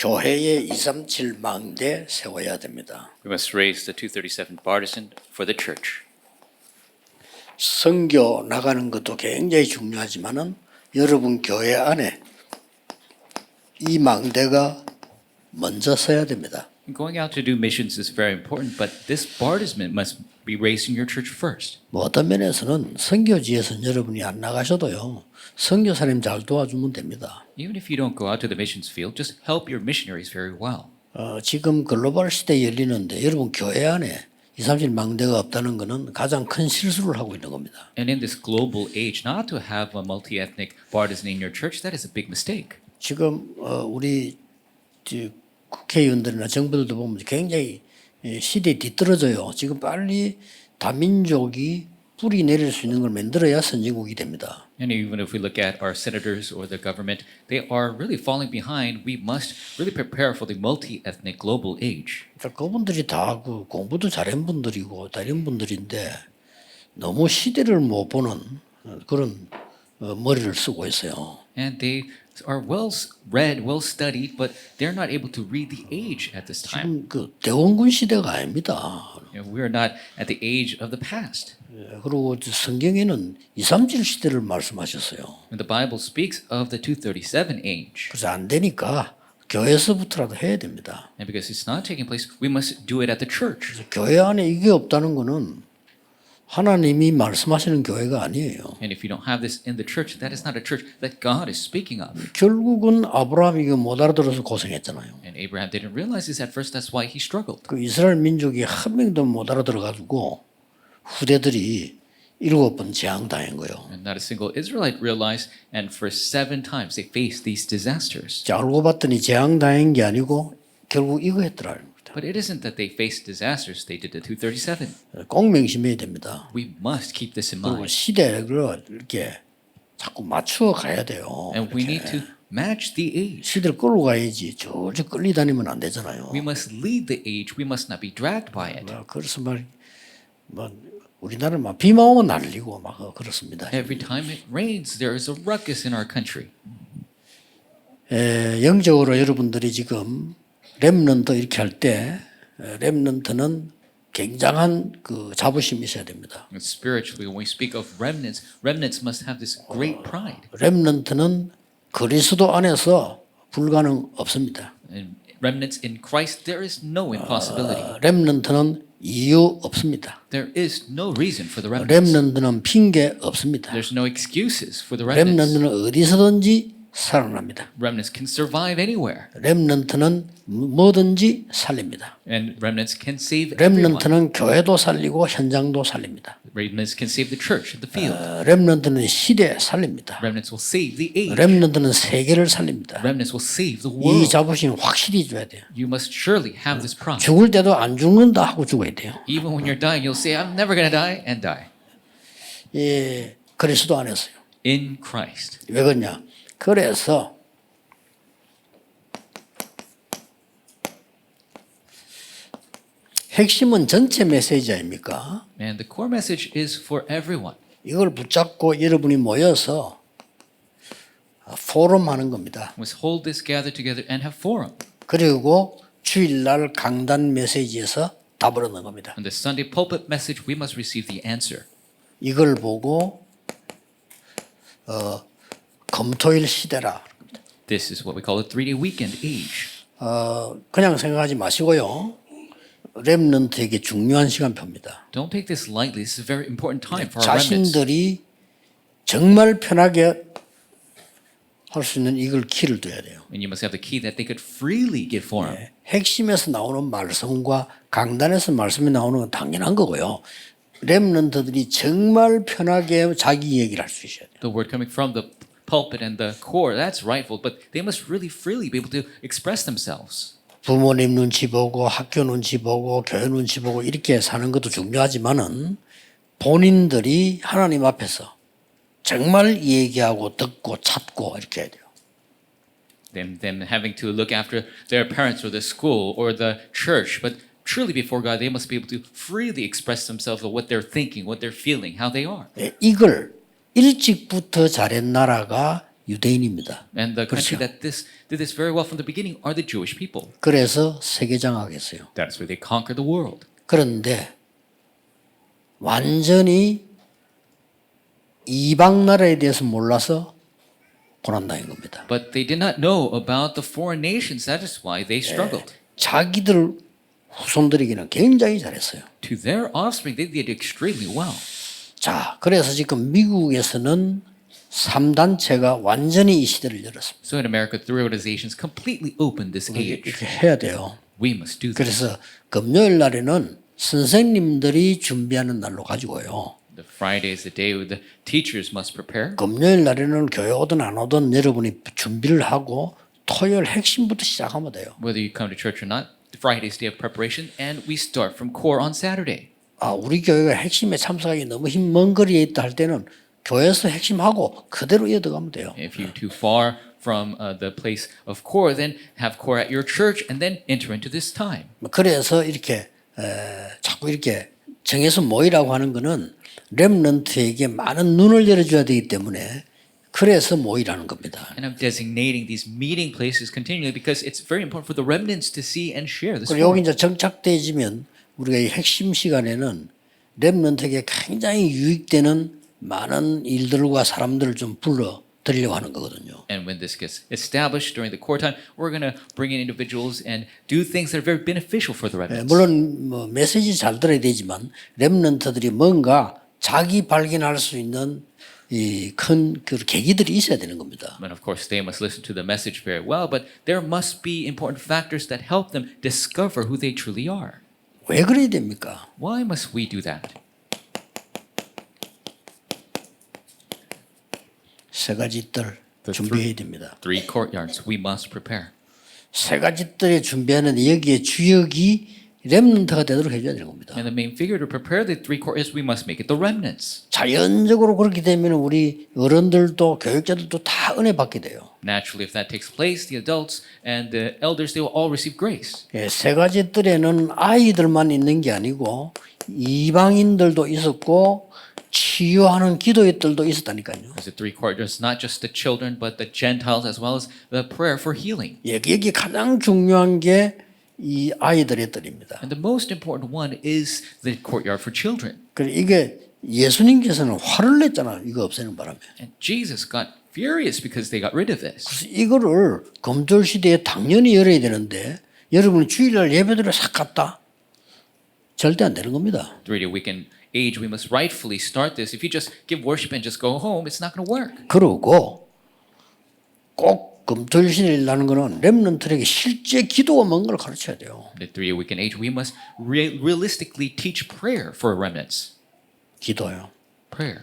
교회의 237 망대 세워야 됩니다. We must raise the 237 partisan for the church. 선교 나가는 것도 굉장히 중요하지만은 여러분 교회 안에 이 망대가 먼저 서야 됩니다. Going out to do missions is very important, but this partisan must be raised in your church first. 뭐 어떤 면에서는 선교지에서는 여러분이 안 나가셔도요. 선교사님 잘 도와주면 됩니다. Even if you don't go out to the missions field, just help your missionaries very well. 지금 글로벌 시대에 열리는데 여러분 교회 안에 237 망대가 없다는 것은 가장 큰 실수를 하고 있는 겁니다. And in this global age, not to have a multi-ethnic partisan in your church, that is a big mistake. 지금 우리 국회의원들이나 정부들도 보면 굉장히 시대에 뒤떨어져요. 지금 빨리 다민족이 뿌리 내릴 수 있는 걸 만들어야 선진국이 됩니다. And even if we look at our senators or the government, they are really falling behind. We must really prepare for the multi-ethnic global age. 그분들이 다 공부도 잘한 분들이고 다른 분들인데 너무 시대를 못 보는 그런 머리를 쓰고 있어요. And they are well read, well studied, but they're not able to read the age at this time. 지금 그 대원군 시대가 아닙니다. We are not at the age of the past. 그리고 성경에는 237 시대를 말씀하셨어요. And the Bible speaks of the 237 age. 그래서 안 되니까 교회에서부터라도 해야 됩니다. And because it's not taking place, we must do it at the church. 그래서 교회 안에 이게 없다는 것은 하나님이 말씀하시는 교회가 아니에요. And if you don't have this in the church, that is not a church that God is speaking of. 결국은 아브라함이 이거 못 알아들어서 고생했잖아요. And Abraham didn't realize this at first. That's why he struggled. 그 이스라엘 민족이 한 명도 못 알아들어가지고 후대들이 7번 재앙당한 거예요. And not a single Israelite realized, and for 7 times they faced these disasters. 자, 알고 봤더니 재앙당한 게 아니고 결국 이거 했더라. But it isn't that they faced disasters, they did the 237. 꼭 명심해야 됩니다. We must keep this in 그리고 mind. 시대를 이렇게 자꾸 맞추어 가야 돼요. And we need to match the age. 시대를 끌고 가야지. 저저 끌리다니면 안 되잖아요. We must lead the age. We must not be dragged by it. 그래서 우리나라는 막 비만 오면 난리고 막 그렇습니다. Every time it rains, there is a ruckus in our country. 영적으로 여러분들이 지금 렘넌트 이렇게 할 때 렘넌트는 굉장한 그 자부심이 있어야 됩니다. And spiritually, when we speak of remnants, remnants must have this great pride. 렘넌트는 그리스도 안에서 불가능 없습니다. And remnants in Christ, there is no impossibility. 렘넌트는 이유 없습니다. There is no reason for the remnants. 렘넌트는 핑계 없습니다. There's no excuses for the remnants. 렘넌트는 어디서든지 살아납니다. Remnants can survive anywhere. 렘넌트는 뭐든지 살립니다. And remnants can save everyone. 렘넌트는 교회도 살리고 현장도 살립니다. Remnants can save the church, the field. 렘넌트는 시대 살립니다. Remnants will save the age. 렘넌트는 세계를 살립니다. Remnants will save the 이 world. 자부심 확실히 줘야 돼요. You must surely have this pride. 죽을 때도 안 죽는다 하고 죽어야 돼요. Even when you're dying, you'll say, I'm never going to die, and die. 예, 그리스도 안에서요. In Christ. 왜 그러냐? 그래서 핵심은 전체 메시지 아닙니까? And the core message is for everyone. 이걸 붙잡고 여러분이 모여서 포럼 하는 겁니다. We must hold this, gather together, and have forum. 그리고 주일날 강단 메시지에서 답을 얻는 겁니다. On the Sunday pulpit message, we must receive the answer. 이걸 보고 금토일 시대라. This is what we call a 3-day weekend age. 그냥 생각하지 마시고요. 렘넌트에게 중요한 시간표입니다. Don't take this lightly. This is a very important time for our remnants. 자신들이 정말 편하게 할 수 있는 이걸 키를 둬야 돼요. And you must have the key that they could freely give forum. 핵심에서 나오는 말씀과 강단에서 말씀이 나오는 건 당연한 거고요. 렘넌트들이 정말 편하게 자기 얘기를 할 수 있어야 돼요. The word coming from the pulpit and the core, that's rightful, but they must really freely be able to express themselves. 부모님 눈치 보고 학교 눈치 보고 교회 눈치 보고 이렇게 사는 것도 중요하지만은 본인들이 하나님 앞에서 정말 얘기하고 듣고 찾고 이렇게 해야 돼요. Them having to look after their parents or the school or the church, but truly before God, they must be able to freely express themselves of what they're thinking, what they're feeling, how they are. 이걸 일찍부터 잘한 나라가 유대인입니다. And the country 그렇죠. that did this very well from the beginning are the Jewish people. 그래서 세계장악했어요. That's where they conquered the world. 그런데 완전히 이방 나라에 대해서 몰라서 고난당한 겁니다. But they did not know about the foreign nations. That is why they struggled. 자기들 후손들에게는 굉장히 잘했어요. To their offspring, they did extremely well. 자, 그래서 지금 미국에서는 3단체가 완전히 이 시대를 열었습니다. So in America, the realizations completely opened this age. 이렇게 해야 돼요. We must do this. 그래서 금요일 날에는 선생님들이 준비하는 날로 가지고요. The Friday is the day where the teachers must prepare. 금요일 날에는 교회 오든 안 오든 여러분이 준비를 하고 토요일 핵심부터 시작하면 돼요. Whether you come to church or not, the Friday is the day of preparation, and we start from core on Saturday. 아, 우리 교회가 핵심에 참석하기 너무 먼 거리에 있다 할 때는 교회에서 핵심하고 그대로 이어가면 돼요. If you're too far from the place of core, then have core at your church, and then enter into this time. 그래서 이렇게 자꾸 이렇게 정해서 모이라고 하는 거는 렘넌트에게 많은 눈을 열어줘야 되기 때문에 그래서 모이라는 겁니다. And I'm designating these meeting places continually because it's very important for the remnants to see and share this. 그리고 여기 이제 정착되어지면 우리가 이 핵심 시간에는 렘넌트에게 굉장히 유익되는 많은 일들과 사람들을 좀 불러 드리려고 하는 거거든요. And when this gets established during the core time, we're going to bring in individuals and do things that are very beneficial for the remnants. 물론 뭐 메시지 잘 들어야 되지만 렘넌트들이 뭔가 자기 발견할 수 있는 이 큰 그 계기들이 있어야 되는 겁니다. And of course, they must listen to the message very well, but there must be important factors that help them discover who they truly are. 왜 그래야 됩니까? Why must we do that? 세 가지 뜰 준비해야 됩니다. Three courtyards we must prepare. 세 가지 뜰에 준비하는 여기에 주역이 렘넌트가 되도록 해줘야 되는 겁니다. And the main figure to prepare the three courtyards, we must make it the remnants. 자연적으로 그렇게 되면 우리 어른들도 교육자들도 다 은혜 받게 돼요. Naturally, if that takes place, the adults and the elders, they will all receive grace. 예, 세 가지 뜰에는 아이들만 있는 게 아니고 이방인들도 있었고 치유하는 기도의 뜰도 있었다니까요. As the three courtyards, not just the children, but the Gentiles as well as the prayer for healing. 예, 여기 가장 중요한 게 이 아이들의 뜰입니다. And the most important one is the courtyard for children. 그래 이게 예수님께서는 화를 냈잖아요. 이거 없애는 바람에. And Jesus got furious because they got rid of this. 그래서 이거를 금절 시대에 당연히 열어야 되는데 여러분이 주일날 예배드려 싹 갔다? 절대 안 되는 겁니다. 3-day weekend age, we must rightfully start this. If you just give worship and just go home, it's not going to work. 그러고 꼭 금토일신이라는 거는 렘넌트에게 실제 기도가 뭔 걸 가르쳐야 돼요. The 3-day weekend age, we must realistically teach prayer for remnants. 기도요. Prayer.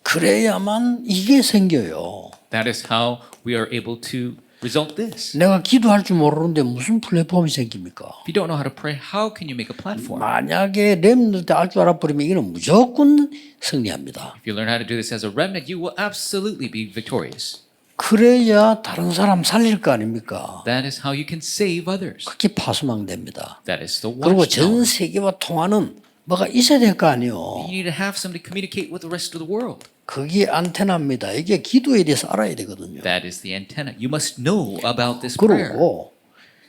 그래야만 이게 생겨요. That is how we are able to result this. 내가 기도할 줄 모르는데 무슨 플랫폼이 생깁니까? If you don't know how to pray, how can you make a platform? 만약에 렘넌트 알 줄 알아버리면 이거는 무조건 승리합니다. If you learn how to do this as a remnant, you will absolutely be victorious. 그래야 다른 사람 살릴 거 아닙니까? That is how you can save others. 그게 파수망됩니다. That is the 그리고 watchtower. 전 세계와 통하는 뭐가 있어야 될 거 아니에요. You need to have somebody communicate with the rest of the world. 그게 안테나입니다. 이게 기도에 대해서 알아야 되거든요. That is the antenna. You must know about this prayer. 그리고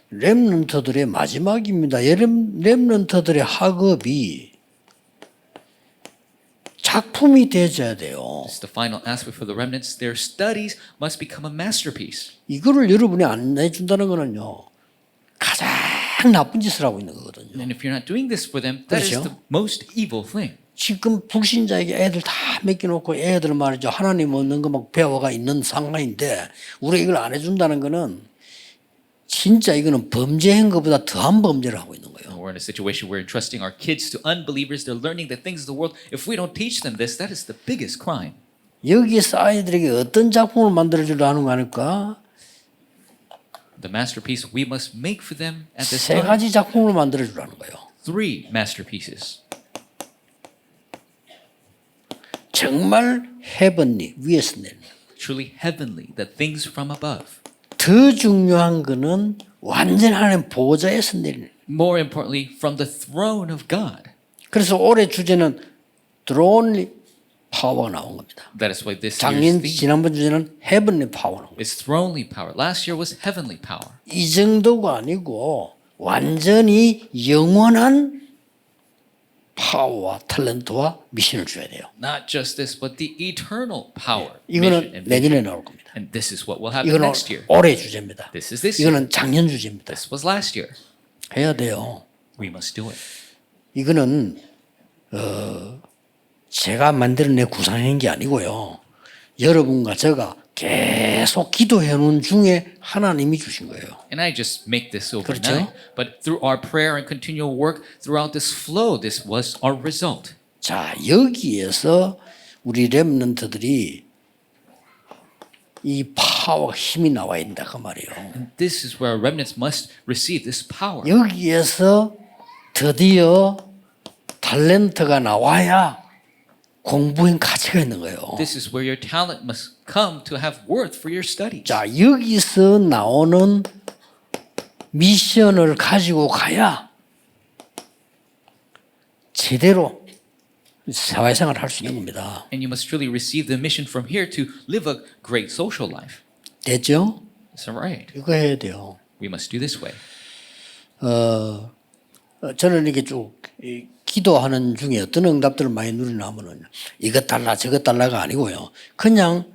렘넌트들의 마지막입니다. 렘넌트들의 학업이 작품이 되어야 돼요. This is the final aspect for the remnants. Their studies must become a masterpiece. 이거를 여러분이 안 해준다는 거는요. 가장 나쁜 짓을 하고 있는 거거든요. And if you're not doing this for them, that is 그렇죠? the most evil thing. 지금 불신자에게 애들 다 맡겨놓고 애들 말이죠. 하나님 없는 거 막 배워가 있는 상황인데 우리가 이걸 안 해준다는 거는 진짜 이거는 범죄한 것보다 더한 범죄를 하고 있는 거예요. We're in a situation where entrusting our kids to unbelievers, they're learning the things of the world. If we don't teach them this, that is the biggest crime. 여기에서 아이들에게 어떤 작품을 만들어주려 하는 거 아닐까? The masterpiece we must make for them at this 세 time. 가지 작품을 만들어주라는 거예요. 3 masterpieces. 정말 헤븐리 위에서 내리는. Truly heavenly, the things from above. 더 중요한 거는 완전 하나님 보좌에서 내리는. More importantly, from the throne of God. 그래서 올해 주제는 throne 파워가 나온 겁니다. That is why this year's 작년 theme 지난번 주제는 heavenly power. is thronely power. Last year was heavenly power. 이 정도가 아니고 완전히 영원한 파워와 탤런트와 미션을 줘야 돼요. Not just this, but the eternal power, mission, 이거는 and vision. 내년에 나올 겁니다. And this is what will happen 이거는 next year. 올해 주제입니다. This is this year. 이거는 작년 주제입니다. This was last year. 해야 돼요. We must do it. 이거는 제가 만들어낸 구상한 게 아니고요. 여러분과 제가 계속 기도해 놓은 중에 하나님이 주신 거예요. And I just make this overnight. 그렇죠? But through our prayer and continual work throughout this flow, this was our result. 자, 여기에서 우리 렘넌트들이 이 파워 힘이 나와야 된다 그 말이에요. And this is where remnants must receive this power. 여기에서 드디어 탤런트가 나와야 공부엔 가치가 있는 거예요. This is where your talent must come to have worth for your studies. 자, 여기서 나오는 미션을 가지고 가야 제대로 사회생활을 할 수 있는 겁니다. And you must truly receive the mission from here to live a great social life. 됐죠? That's right. 이거 해야 돼요. We must do this way. 저는 이렇게 쭉 기도하는 중에 어떤 응답들을 많이 누리나 하면은 이것 달라 저것 달라가 아니고요. 그냥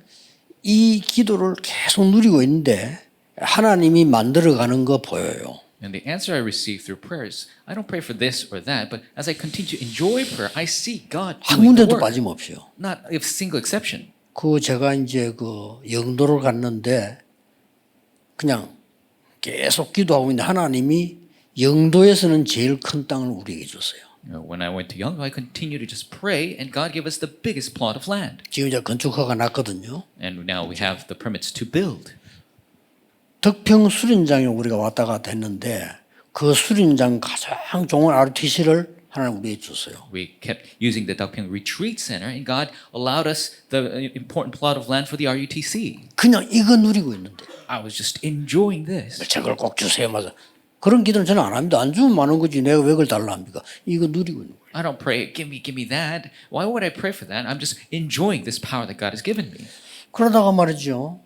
이 기도를 계속 누리고 있는데 하나님이 만들어가는 거 보여요. And the answer I receive through prayer is I don't pray for this or that, but as I continue to enjoy prayer, I see God 한 doing the 군데도 work. 빠짐없이요. Not a single exception. 그 제가 이제 그 영도를 갔는데 그냥 계속 기도하고 있는데 하나님이 영도에서는 제일 큰 땅을 우리에게 줬어요. When I went to Young, I continued to just pray, and God gave us the biggest plot of land. 지금 이제 건축허가 났거든요. And now we have the permits to build. 덕평 수련장에 우리가 왔다 갔다 했는데 그 수련장 가장 좋은 RUTC를 하나님 우리에게 줬어요. We kept using the Dakpyeong Retreat Center, and God allowed us the important plot of land for the RUTC. 그냥 이거 누리고 있는데 I was just enjoying this. 저걸 꼭 주세요. 맞아. 그런 기도는 저는 안 합니다. 안 주면 많은 거지. 내가 왜 그걸 달라 합니까? 이거 누리고 있는 거예요. I don't pray, give me that. Why would I pray for that? I'm just enjoying this power that God has given me. 그러다가 말이죠.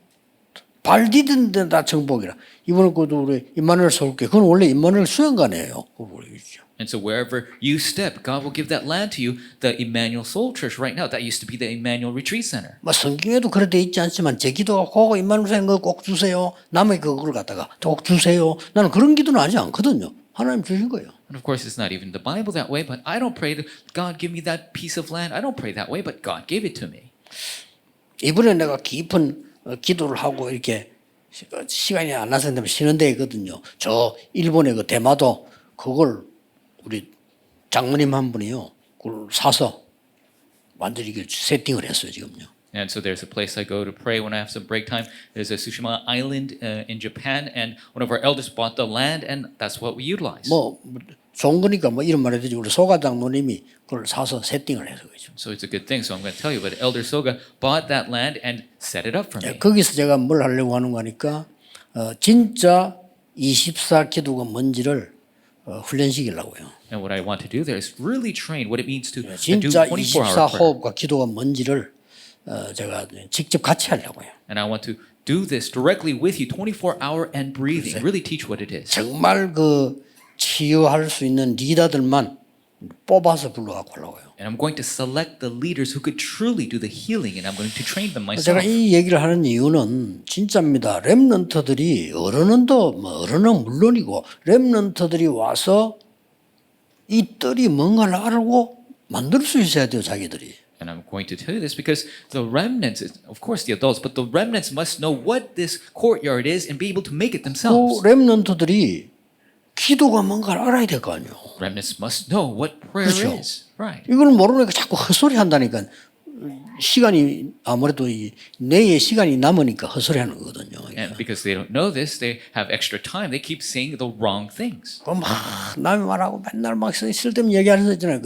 발 디딘 데 다 정복이라. 이번에 그도 우리 임마누엘 서울교회. 그건 원래 임마누엘 수양관이에요. 그걸 모르겠죠. And so wherever you step, God will give that land to you. The Emmanuel Soul Church right now, that used to be the Emmanuel Retreat Center. 뭐 성경에도 그래 돼 있지 않지만 제 기도가 그거 임마누엘 수양 꼭 주세요. 남의 그걸 갖다가 꼭 주세요. 나는 그런 기도는 하지 않거든요. 하나님 주신 거예요. And of course, it's not even the Bible that way, but I don't pray to God give me that piece of land. I don't pray that way, but God gave it to me. 이번에 내가 깊은 기도를 하고 이렇게 시간이 안 나서 쉬는 데 있거든요. 저 일본의 그 대마도 그걸 우리 장모님 한 분이요. 그걸 사서 완전히 이렇게 세팅을 했어요, 지금요. And so there's a place I go to pray when I have some break time. There's a Tsushima Island in Japan, and one of our elders bought the land, and that's what we utilize. 뭐 좋은 거니까 뭐 이런 말 해도 되지. 우리 소가 장모님이 그걸 사서 세팅을 해서 그죠. So it's a good thing. So I'm going to tell you, but Elder Soga bought that land and set it up for me. 거기서 제가 뭘 하려고 하는 거니까 진짜 24 기도가 뭔지를 훈련시키려고요. And what I want to do there is really train what it means to do 진짜 24-hour 24 prayer. 호흡과 기도가 뭔지를 제가 직접 같이 하려고요. And I want to do this directly with you, 24-hour and breathing. Really teach what it is. 정말 그 치유할 수 있는 리더들만 뽑아서 불러갖고 하려고요. And I'm going to select the leaders who could truly do the healing, and I'm going to train them 제가 myself. 이 얘기를 하는 이유는 진짜입니다. 렘넌트들이 어른은 물론이고 렘넌트들이 와서 이 뜰이 뭔가를 알고 만들 수 있어야 돼요, 자기들이. And I'm going to tell you this because the remnants, of course the adults, but the remnants must know what this courtyard is and be able to make it themselves. 그 렘넌트들이 기도가 뭔가를 알아야 될 거 아니에요. Remnants must know what prayer 그렇죠. is. Right. 이걸 모르니까 자꾸 헛소리 한다니까. 시간이 아무래도 이 내에 시간이 남으니까 헛소리 하는 거거든요. And because they don't know this, they have extra time. They keep saying the wrong things. 막 남이 말하고 맨날 막 쓸데없는 얘기하는 거 있잖아요.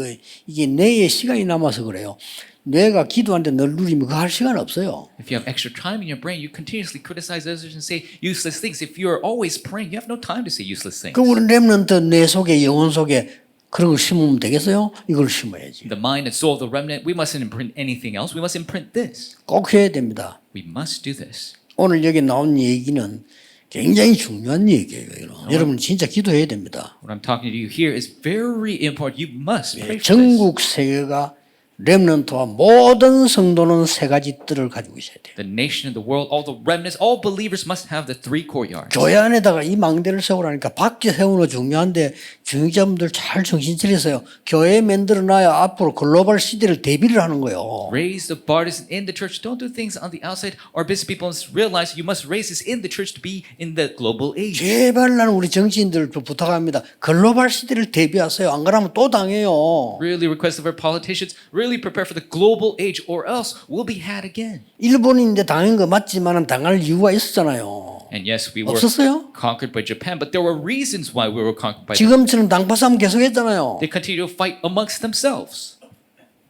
이게 뇌에 시간이 남아서 그래요. 뇌가 기도하는데 늘 누리면 그거 할 시간 없어요. If you have extra time in your brain, you continuously criticize others and say useless things. If you are always praying, you have no time to say useless things. 그 우리 렘넌트 뇌 속에 영혼 속에 그런 걸 심으면 되겠어요? 이걸 심어야지. The mind and soul of the remnant, we mustn't imprint anything else. We must imprint this. 꼭 해야 됩니다. We must do this. 오늘 여기 나온 얘기는 굉장히 중요한 얘기예요. 여러분 진짜 기도해야 됩니다. What I'm talking to you here is very important. You must pray for this. 전국 세계가 렘넌트와 모든 성도는 세 가지 뜰을 가지고 있어야 돼요. The nation and the world, all the remnants, all believers must have the three courtyards. 교회 안에다가 이 망대를 세우라니까 밖에 세우는 거 중요한데 중직자분들 잘 정신 차리세요. 교회 만들어놔야 앞으로 글로벌 시대를 대비를 하는 거예요. Raise the partisan in the church. Don't do things on the outside. Our busy people must realize you must raise this in the church to be in the global age. 제발 나는 우리 정치인들 부탁합니다. 글로벌 시대를 대비하세요. 안 그러면 또 당해요. Really request of our politicians, really prepare for the global age or else we'll be had again. 일본인데 당한 거 맞지만 당할 이유가 있었잖아요. And yes, we were 없었어요? conquered by Japan, but there were reasons why we were conquered by them. 지금처럼 당파싸움 계속했잖아요. They continue to fight amongst themselves.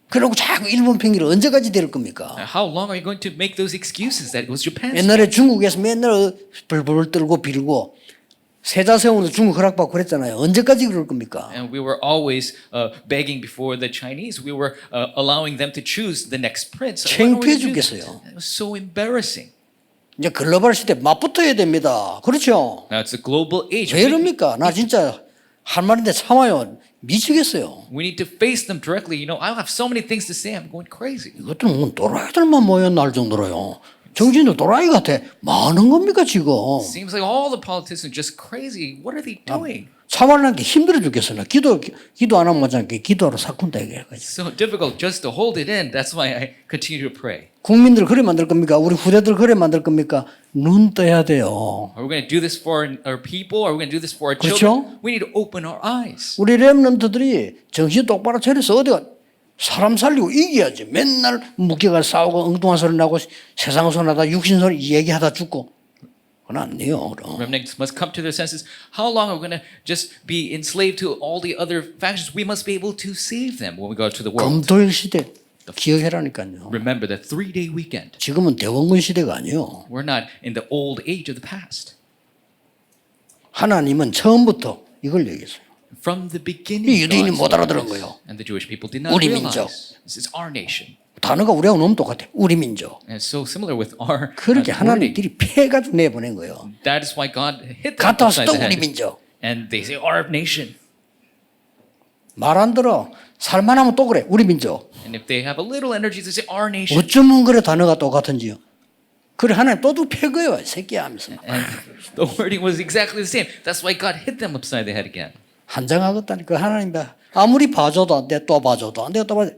그러고 자꾸 일본 팽기를 언제까지 될 겁니까? How long are you going to make those excuses that it was Japan's 옛날에 중국에서 맨날 벌벌 떨고 빌고 세자 세우는 중국 허락받고 그랬잖아요. 언제까지 그럴 겁니까? And we were always begging before the Chinese. We were allowing them to choose the next prince. When were we 창피해 gonna do that? 죽겠어요. It was so embarrassing. 이제 글로벌 시대 맞붙어야 됩니다. 그렇죠? Now it's a global age. 왜 이럽니까? 나 진짜 할 말인데 참아요. 미치겠어요. We need to face them directly. You know, I have so many things to say. I'm going crazy. 이것들은 뭐 또라이들만 모였나 할 정도로요. 정신도 또라이 같아. 뭐 하는 겁니까 지금? Seems like all the politicians are just crazy. What are they doing? 참아내는 게 힘들어 죽겠어. 나 기도 안 하면 못하니까 기도하러 사꾼다 이게. So difficult just to hold it in. That's why I continue to pray. 국민들 그래 만들 겁니까? 우리 후대들 그래 만들 겁니까? 눈 떠야 돼요. Are we going to do this for our people? Are we going to do this for our 그렇죠? children? We need to open our eyes. 우리 렘넌트들이 정신 똑바로 차려서 어디가 사람 살리고 이겨야지. 맨날 묵혀가 싸우고 엉뚱한 소리 나고 세상 소리하다 육신 소리 얘기하다 죽고 그건 안 돼요. 그럼. Remnants must come to their senses. How long are we going to just be enslaved to all the other factions? We must be able to save them when we go to the world. 금토일 시대 기억해라니까요. Remember the 3-day weekend. 지금은 대원군 시대가 아니에요. We're not in the old age of the past. 하나님은 처음부터 이걸 얘기했어요. From the beginning, 유대인이 God 못 알아들은 saw this. 거예요. And the Jewish people did not 우리 realize. 민족. This is our nation. 단어가 우리하고 너무 똑같아. 우리 민족. And it's so similar with our 그렇게 wording. 하나님들이 패가지고 내보낸 거예요. That is why God hit them 갔다 와서 upside 또 the 우리 head. 민족. And they say, our nation. 말 안 들어. 살만하면 또 그래. 우리 민족. And if they have a little energy, they say, our nation. 어쩌면 그래 단어가 똑같은지요. 그래 하나님 또도 패거요. 새끼야 하면서. And the wording was exactly the same. That's why God hit them upside the head again. 한장하겠다니까 하나님 아무리 봐줘도 안 돼. 또 봐줘도 안 돼. 또 봐줘.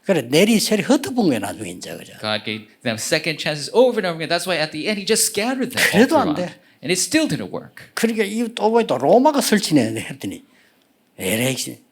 그래 내리세리 흩어본 거야 나중에 이제 그죠. God gave them second chances over and over again. That's why at the end, He just scattered them all 그래도 안 throughout. 돼. And it still didn't work. 그러니까 이 또 로마가 설치네 했더니 에레이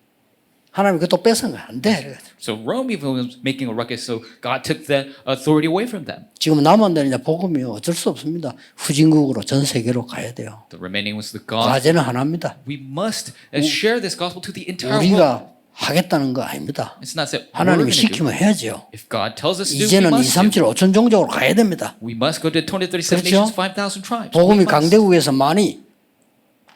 하나님 그것도 뺏은 거야. 안 돼. So Rome even was making a ruckus, so God took the authority away from them. 지금 남한테는 이제 복음이 어쩔 수 없습니다. 후진국으로 전 세계로 가야 돼요. The remaining was the gospel. 과제는 하나입니다. We must share this gospel to the entire world. 우리가 하겠다는 거 아닙니다. It's not that we're 하나님이 going to do. 시키면 해야죠. If God tells us to do, we 이제는 must 2, 3, 7, 5천 종족으로 가야 됩니다. We must go to 2037 그렇죠? nations, 5,000 tribes. 복음이 We must. 강대국에서 많이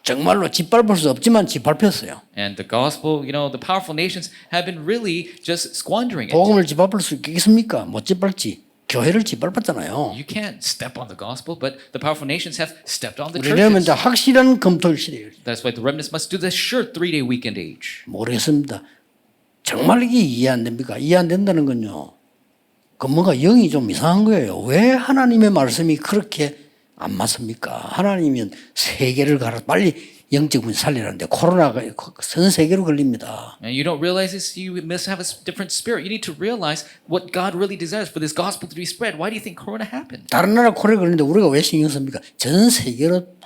정말로 짓밟을 수 없지만 짓밟혔어요. And the gospel, you know, the powerful nations have been really just squandering it. 복음을 짓밟을 수 있겠습니까? 못 짓밟지. 교회를 짓밟았잖아요. You can't step on the gospel, but the powerful nations have stepped on the 우리는 이제 churches. 확실한 금토일 시대예요. That's why the remnants must do the sure 3-day weekend age. 모르겠습니다. 정말 이게 이해 안 됩니까? 이해 안 된다는 건요. 그 뭔가 영이 좀 이상한 거예요. 왜 하나님의 말씀이 그렇게 안 맞습니까? 하나님은 세계를 가라 빨리 영적 문 살리라는데 코로나가 전 세계로 걸립니다. And you don't realize this, you must have a different spirit. You need to realize what God really desires for this gospel to be spread. Why do you think corona happened? 다른 나라 코로나 걸리는데 우리가 왜 신경 씁니까? 전 세계로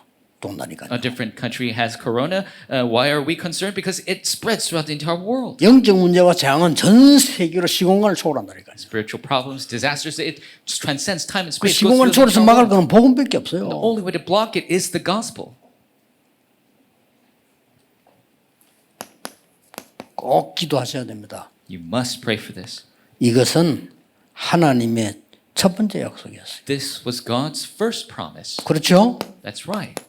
돈다니까요. A different country has corona. Why are we concerned? Because it spreads throughout the entire world. 영적 문제와 재앙은 전 세계로 시공간을 초월한다니까요. Spiritual problems, disasters, it transcends time and 그 space. Goes 시공간을 through the 초월해서 entire 막을 world. 거는 복음밖에 없어요. The only way to block it is the gospel. 꼭 기도하셔야 됩니다. You must pray for this. 이것은 하나님의 첫 번째 약속이었어요. This was God's first promise. 그렇죠? That's right.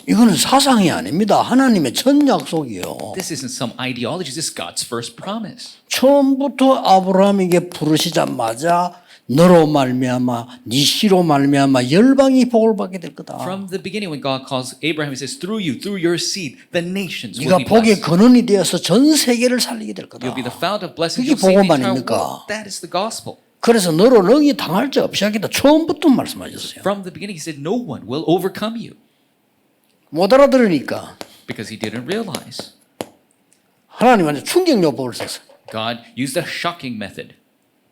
이거는 사상이 아닙니다. 하나님의 첫 약속이요. This isn't some ideology. This is God's first promise. 처음부터 아브라함에게 부르시자마자 너로 말미암아 네 씨로 말미암아 열방이 복을 받게 될 거다. From the beginning, when God calls Abraham, He says, "Through you, through your seed, the nations will 네가 be 복의 blessed. 근원이 되어서 전 세계를 살리게 될 거다. You'll be the fount of blessings. 그게 You'll save the 복음 entire 아닙니까? world." That is the gospel. 그래서 너로 능히 당할 자 없이 하겠다. 처음부터 말씀하셨어요. From the beginning, He said, "No one will overcome you," 못 알아들으니까 because He didn't realize. 하나님한테 충격요법을 썼어요. God used a shocking method.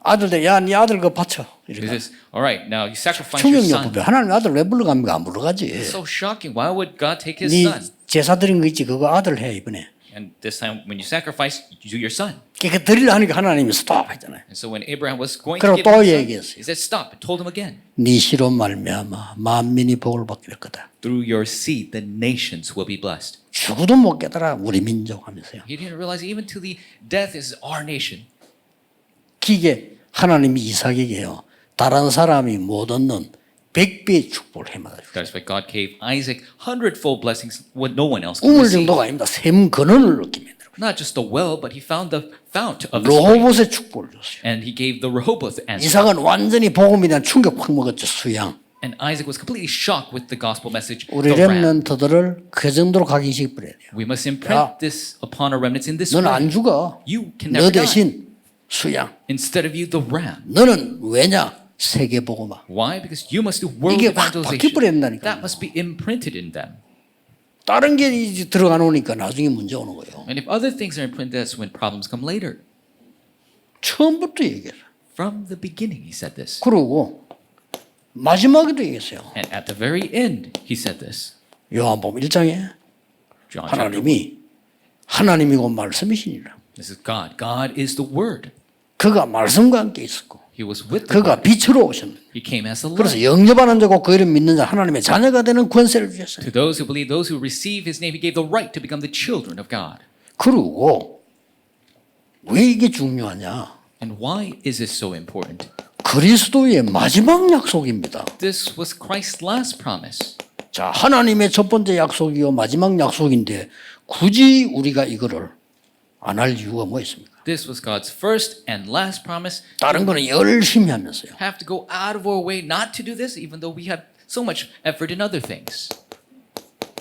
아들들 야네 아들 그거 바쳐. He 이렇게. says, "All right, now you sacrifice your son." 충격요법이 하나님 아들 왜 불러갑니까? 안 불러가지. It's so shocking. Why would God take His 네 son? 제사 드린 거 있지 그거 아들 해 이번에. And this time, when you sacrifice, you do your son. 그러니까 드리려 하니까 하나님이 스톱 했잖아요. And so when Abraham was going 그리고 to give 또 his son, 얘기했어요. He said, "Stop!" and told him again. 네 씨로 말미암아 만민이 복을 받게 될 거다. Through your seed, the nations will be blessed. 죽어도 못 깨달아 우리 민족 하면서요. He didn't realize even to the death is our nation. 기계 하나님이 이삭에게요. 다른 사람이 못 얻는 100배의 축복을 해마다 주셨어요. That's why God gave Isaac 100-fold blessings what no one else could 우물 receive. 정도가 아닙니다. 샘 근원을 얻게 만들어요. Not just the well, but he found the fount of the spring. 로봇의 축복을 줬어요. And he gave the Rehoboth answer. 이삭은 완전히 복음에 대한 충격 확 먹었죠. 수양. And Isaac was completely shocked with the gospel message. 우리 The ram. 렘넌트들을 그 정도로 각인시켜 버려야 돼요. We must imprint this upon our remnants in this 너는 안 way. 죽어. You can 너 never die. 대신 수양. Instead of you, the ram. 너는 왜냐? 세계복음화. Why? Because you must do world 이게 확 evangelization. 바뀌어버린다니까요. That must be imprinted in them. 다른 게 이제 들어가 놓으니까 나중에 문제 오는 거예요. And if other things are imprinted, that's when problems come later. 처음부터 얘기해요. From the beginning, he said this. 그러고 마지막에도 얘기했어요. And at the very end, he said this. 요한복음 1장에 John chapter 1. 하나님이고 말씀이시니라. This is God. God is the Word. 그가 말씀과 함께 있었고 He was with the 그가 Word. 빛으로 오셨는데 He came as a 그래서 light. 영접하는 자고 그 이름 믿는 자 하나님의 자녀가 되는 권세를 주셨어요. To those who believe, those who receive His name, He gave the right to become the children of God. 그리고 왜 이게 중요하냐? And why is this so important? 그리스도의 마지막 약속입니다. This was Christ's last promise. 자, 하나님의 첫 번째 약속이요 마지막 약속인데 굳이 우리가 이거를 안 할 이유가 뭐 있습니까? This was God's first and last promise. 다른 거는 열심히 하면서요. Have to go out of our way not to do this, even though we have so much effort in other things.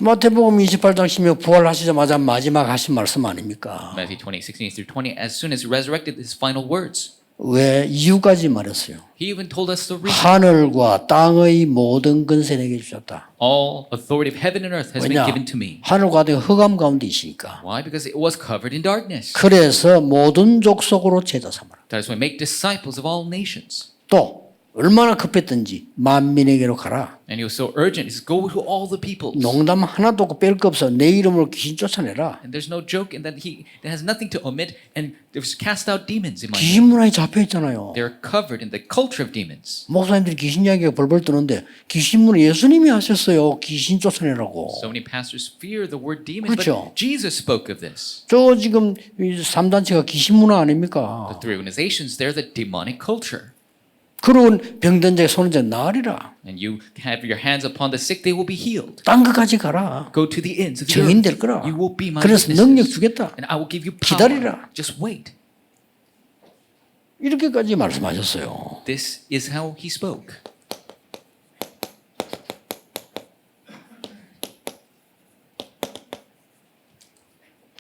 마태복음 28장 10절 부활하시자마자 마지막 하신 말씀 아닙니까? Matthew 20:16-20. As soon as He resurrected, His final words. 왜 이유까지 말했어요? He even told us the reason. 하늘과 땅의 모든 권세 내게 주셨다. All authority of heaven and earth has been 왜냐? given to me. 하늘과 땅의 흑암 가운데 있으니까. Why? Because it was covered in darkness. 그래서 모든 족속으로 제자 삼아라. That is why make disciples of all nations. 또 얼마나 급했든지 만민에게로 가라. And He was so urgent. He says, go to all the peoples. 농담 하나도 없고 뺄 거 없어. 내 이름으로 귀신 쫓아내라. And there's no joke in that He has nothing to omit. And there's cast out demons in my name. 귀신 문화에 잡혀 있잖아요. They're covered in the culture of demons. 목사님들이 귀신 이야기가 벌벌 뜨는데 귀신 문화 예수님이 하셨어요. 귀신 쫓아내라고. So many pastors fear the word demon, 그렇죠. but Jesus spoke of this. 저 지금 3단체가 귀신 문화 아닙니까? The three organizations, they're the demonic culture. 그런 병든 자의 손을 나으리라. And you have your hands upon the sick, they will be healed. 딴 것까지 가라. Go to the ends of the 증인 earth. 될 거라. You will be my 그래서 witnesses. 능력 주겠다. And I will give you power. 기다리라. Just wait. 이렇게까지 말씀하셨어요. This is how He spoke.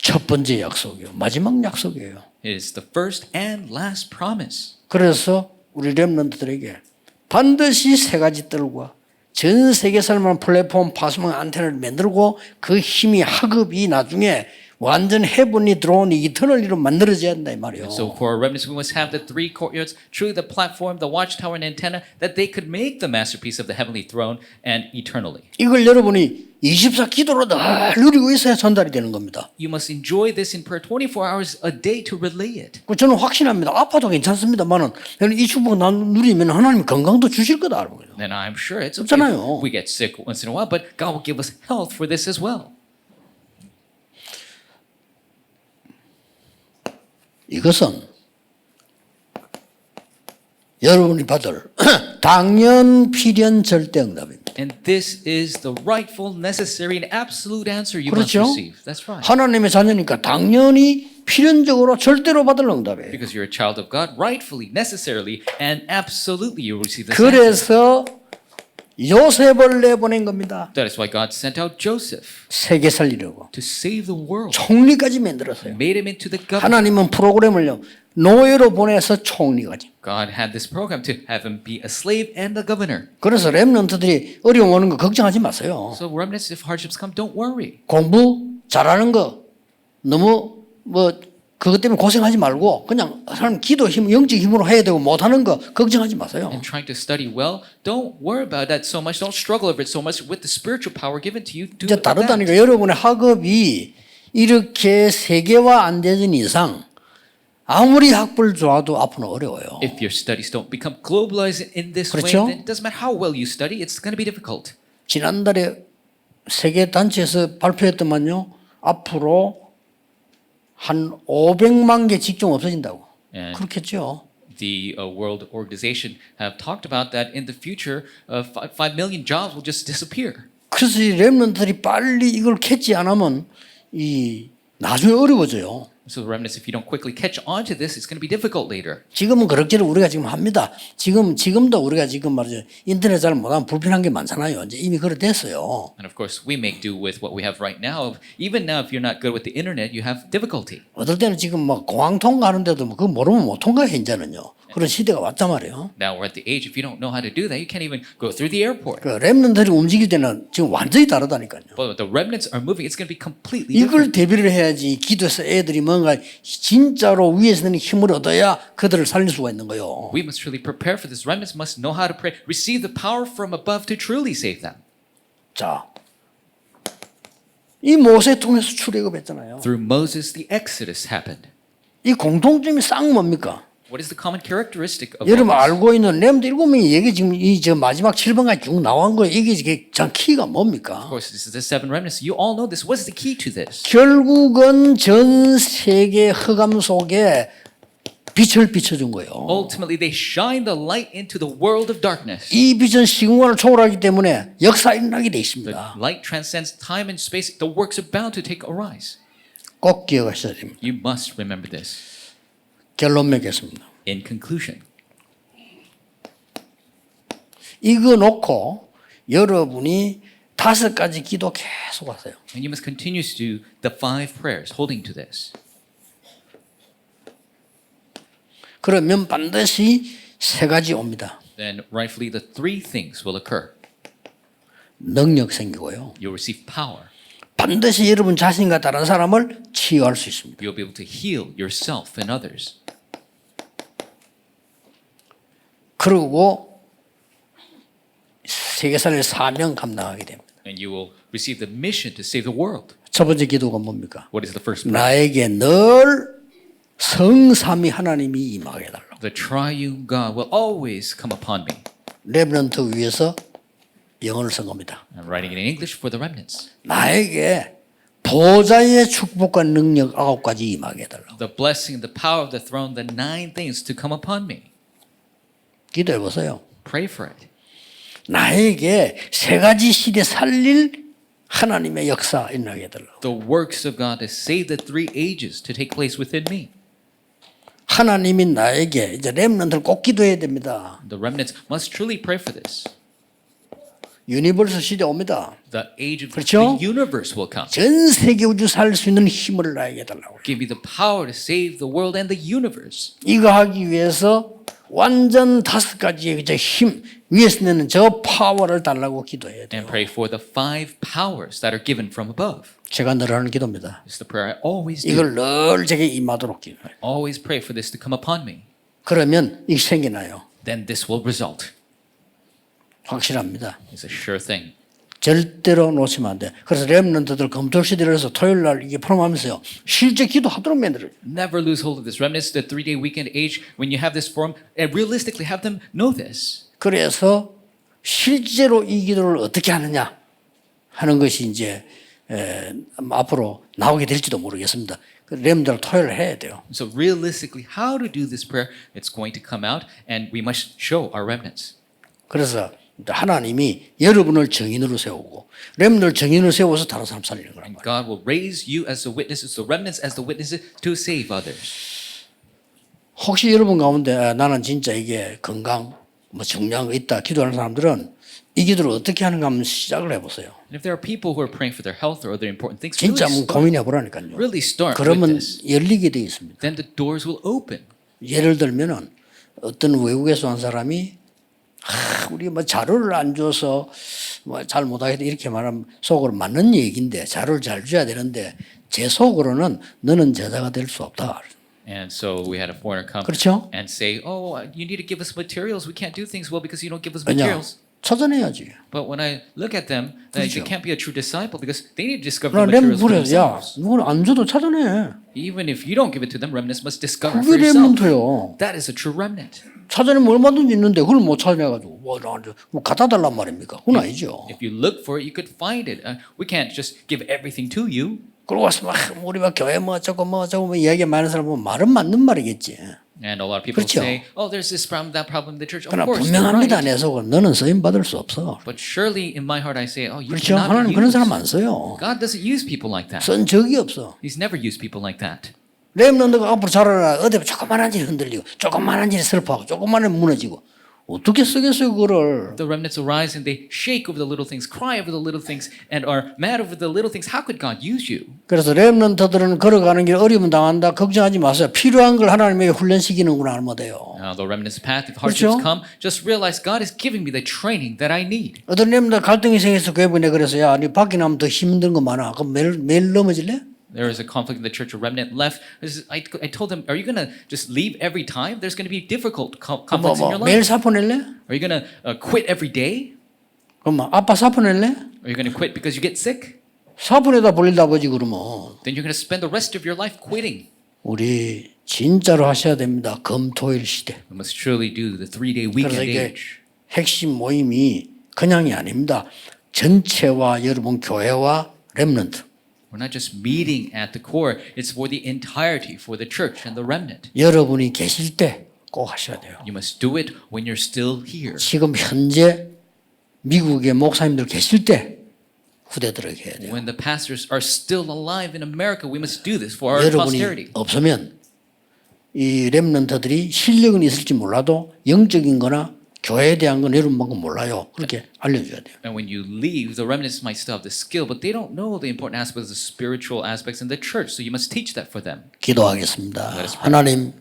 첫 번째 약속이요. 마지막 약속이에요. It is the first and last promise. 그래서 우리 렘넌트들에게 반드시 세 가지 뜰과 전 세계 살만한 플랫폼 파수망 안테나를 만들고 그 힘이 하급이 나중에 완전 해분이 들어온 이터널리로 만들어져야 한다 이 말이에요. So for our remnants, we must have the three courtyards, truly the platform, the watchtower, and antenna, that they could make the masterpiece of the heavenly throne and eternally. 이걸 여러분이 24 기도로 늘 누리고 있어야 전달이 되는 겁니다. You must enjoy this in prayer 24 hours a day to relay it. 저는 확신합니다. 아파도 괜찮습니다만은 이 축복 누리면 하나님 건강도 주실 거다 알고 있어요. Then I'm sure it's okay 없잖아요. if we get sick once in a while, but God will give us health for this as well. 이것은 여러분이 받을 당연 필연 절대 응답입니다. And this is the rightful, necessary, and absolute answer you 그렇죠? must receive. That's right. 하나님의 자녀니까 당연히 필연적으로 절대로 받을 응답이에요. Because you're a child of God, rightfully, necessarily, and absolutely you will receive this answer. 그래서 요셉을 내보낸 겁니다. That is why God sent out Joseph 세계 살리려고. to save the world. 총리까지 만들었어요. Made him into the governor. 하나님은 프로그램을요. 노예로 보내서 총리까지. God had this program to have him be a slave and the governor. 그래서 렘넌트들이 어려움 오는 거 걱정하지 마세요. So remnants, if hardships come, don't worry. 공부 잘하는 거 너무 그것 때문에 고생하지 말고 그냥 사람 기도 힘, 영적 힘으로 해야 되고 못하는 거 걱정하지 마세요. And trying to study well, don't worry about that so much. Don't struggle over it so much. With the spiritual power given to you, do 이제 that. 다르다니까 여러분의 학업이 이렇게 세계화 안 되는 이상 아무리 학벌 좋아도 앞으로 어려워요. If your studies don't become globalized in this 그렇죠? way, then it doesn't matter how well you study, it's going to be difficult. 지난달에 세계 단체에서 발표했더만요. 앞으로 한 500만 개 직종 없어진다고. And 그렇겠죠. the World Organization have talked about that in the future, 5 million jobs will just disappear. 그래서 이 렘넌트들이 빨리 이걸 캐치 안 하면 이 나중에 어려워져요. So the remnants, if you don't quickly catch on to this, it's going to be difficult later. 지금은 그럭저럭 우리가 지금 합니다. 지금도 우리가 지금 말이죠. 인터넷 잘 못하면 불편한 게 많잖아요. 이제 이미 그래 됐어요. And of course, we make do with what we have right now. Even now, if you're not good with the internet, you have difficulty. 어떨 때는 지금 막 공항 통과하는데도 그거 모르면 못 통과해 이제는요. 그런 시대가 왔단 말이에요. Now we're at the age, if you don't know how to do that, you can't even go through the airport. 그 렘넌트들이 움직일 때는 지금 완전히 다르다니까요. But the remnants are moving, it's going to be completely 이걸 different. 대비를 해야지 기도해서 애들이 뭔가 진짜로 위에서 는 힘을 얻어야 그들을 살릴 수가 있는 거예요. We must truly prepare for this. Remnants must know how to pray, receive the power from above to truly save them. 자, 이 모세 통해서 출애굽했잖아요. Through Moses, the Exodus happened. 이 공통점이 싹 뭡니까? What is the common characteristic of 여러분 all this? 알고 있는 렘드 7명이 얘기 지금 이 저 마지막 7번까지 쭉 나온 거예요. 이게 참 키가 뭡니까? Of course, this is the 7 remnants. You all know this. What is the key to this? 결국은 전 세계 흑암 속에 빛을 비춰준 거예요. Ultimately, they shine the light into the world of darkness. 이 빛은 시공간을 초월하기 때문에 역사 일어나게 돼 The 있습니다. light transcends time and space. The works are bound to take a rise. 꼭 기억하셔야 됩니다. You must remember this. 결론 맺겠습니다. In conclusion, 이거 놓고 여러분이 5가지 기도 계속 하세요. and you must continue to do the 5 prayers holding to this. 그러면 반드시 3가지 옵니다. Then rightfully the 3 things will occur. 능력 생기고요. You'll receive power. 반드시 여러분 자신과 다른 사람을 치유할 수 있습니다. You'll be able to heal yourself and others. 그리고 세계사를 사명 감당하게 됩니다. And you will receive the mission to save the world. 첫 번째 기도가 뭡니까? What is the first prayer? 나에게 늘 성삼위 하나님이 임하게 해달라고. The triune God will always come upon me. 렘넌트 위해서 영어를 쓴 겁니다. I'm writing it in English for the remnants. 나에게 보좌의 축복과 능력 9가지 임하게 해달라고. The blessing, the power of the throne, the 9 things to come upon me. 기도해 보세요. Pray for it. 나에게 3가지 시대 살릴 하나님의 역사 일어나게 해달라고. The works of God to save the 3 ages to take place within me. 하나님이 나에게 이제 렘넌트를 꼭 기도해야 됩니다. The remnants must truly pray for this. 유니버스 시대 옵니다. The age of 그렇죠? the universe will come. 전 세계 우주 살 수 있는 힘을 나에게 해달라고. Give me the power to save the world and the universe. 이거 하기 위해서 완전 5가지의 저 힘 위에서 내는 저 파워를 달라고 기도해야 돼요. And pray for the 5 powers that are given from above. 제가 늘 하는 기도입니다. It's the prayer I always do. 이걸 늘 제게 임하도록 기도해요. Always pray for this to come upon me. 그러면 이게 생기나요? Then this will result. 확실합니다. It's a sure thing. 절대로 놓치면 안 돼. 그래서 렘넌트들 금토시대를 해서 토요일 날 이게 프로그램하면서요. 실제 기도하도록 만들어요. Never lose hold of this. Remnants, the 3-day weekend age, when you have this forum, and realistically have them know this. 그래서 실제로 이 기도를 어떻게 하느냐 하는 것이 이제 앞으로 나오게 될지도 모르겠습니다. 렘들 토요일 해야 돼요. So realistically, how to do this prayer, it's going to come out, and we must show our remnants. 그래서 하나님이 여러분을 증인으로 세우고 렘넌트를 증인으로 세워서 다른 사람 살리는 거란 And 말이에요. God will raise you as the witnesses, the remnants as the witnesses to save others. 혹시 여러분 가운데 나는 진짜 이게 건강 뭐 중요한 거 있다 기도하는 사람들은 이 기도를 어떻게 하는가 한번 시작을 해보세요. And if there are people who are praying for their health or other important things, 진짜 한번 고민해 보라니까요. really start with 그러면 this. 열리게 돼 있습니다. Then the doors will open. 예를 들면은 어떤 외국에서 온 사람이 우리 뭐 자료를 안 줘서 뭐 잘 못하겠다 이렇게 말하면 속으로 맞는 얘기인데 자료를 잘 줘야 되는데 제 속으로는 너는 제자가 될 수 없다. And so we had a foreigner come 그렇죠? and say, "Oh, you need to give us materials. We can't do things well because you don't give us 왜냐? materials." 찾아내야지. But when I look at them, they 그렇죠. can't be a true disciple because they need to discover 그러나 the materials for 렘 야, themselves. 누구는 안 줘도 찾아내. Even if you don't give it to them, remnants must discover for 그게 yourself. 렘넌트요. That is a true remnant. 찾아내면 얼마든지 있는데 그걸 못 찾아내가지고 뭐 갖다 달란 말입니까? 그건 아니죠. If you look for it, you could find it. We can't just give everything to you. 그러고 와서 막 우리 막 교회 뭐 어쩌고 뭐 이야기 많은 사람 보면 말은 맞는 말이겠지. And a lot of people 그렇죠. say, "Oh, there's this problem, that problem in the church." Of 그러나 course, they're 분명합니다. right. 내 속은 너는 쓰임 받을 수 없어. But surely in my heart I say, "Oh, you 그렇죠? cannot 하나님 be 그런 used." 사람 안 써요. God doesn't use people like that. 쓴 적이 없어. He's never used people like that. 렘넌트가 앞으로 자라나 어디 조그만한 일이 흔들리고 조그만한 일이 슬퍼하고 조그만한 일이 무너지고 어떻게 쓰겠어요 그거를. The remnants arise and they shake over the little things, cry over the little things, and are mad over the little things. How could God use you? 그래서 렘넌트들은 걸어가는 길 어려움 당한다 걱정하지 마세요. 필요한 걸 하나님에게 훈련시키는구나 하면 돼요. Now, the remnant's path, if hardships come, just realize God is giving me the training that I need. 어떤 렘넌트 갈등이 생겨서 교회 보내 그래서 야, 니 밖에 나면 더 힘든 거 많아. 그럼 매일 넘어질래? There was a conflict in the church. A remnant left. I told them, "Are you going to just leave every time? There's going to be difficult conflicts in your 매일 life. 사포 낼래? Are you going to quit every day? 그럼 아빠 사포 낼래? Are you going to quit because you get sick? 사포 내다 볼일다 보지 그러면. Then you're going to spend the rest of your life quitting." 우리 진짜로 하셔야 됩니다. 금토일 시대. We must truly do the 3-day 그래서 weekend 이게 age. 핵심 모임이 그냥이 아닙니다. 전체와 여러분 교회와 렘넌트. We're not just meeting at the core. It's for the entirety, for the church and the remnant. 여러분이 계실 때 꼭 하셔야 돼요. You must do it when you're still here. 지금 현재 미국의 목사님들 계실 때 후대들에게 해야 돼요. When the pastors are still alive in America, we must do this for our 여러분이 posterity. 없으면 이 렘넌트들이 실력은 있을지 몰라도 영적인 거나 교회에 대한 건 여러분만큼 몰라요. 그렇게 알려줘야 돼요. And when you leave, the remnants might still have the skill, but they don't know the important aspects, the spiritual aspects in the church. So you must teach that for them. 기도하겠습니다. 하나님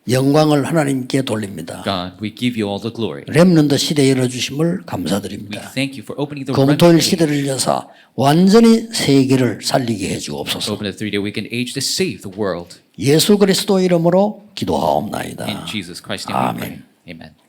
영광을 하나님께 돌립니다. God, we give you all the glory. 렘넌트 시대 열어주심을 We 감사드립니다. thank you for opening the 금토일 remnant age. 시대를 여사 완전히 세계를 살리게 해주옵소서. Open the 3-day weekend age to save the world. 예수 그리스도 이름으로 기도하옵나이다. In Jesus Christ's name we pray. 아멘. Amen.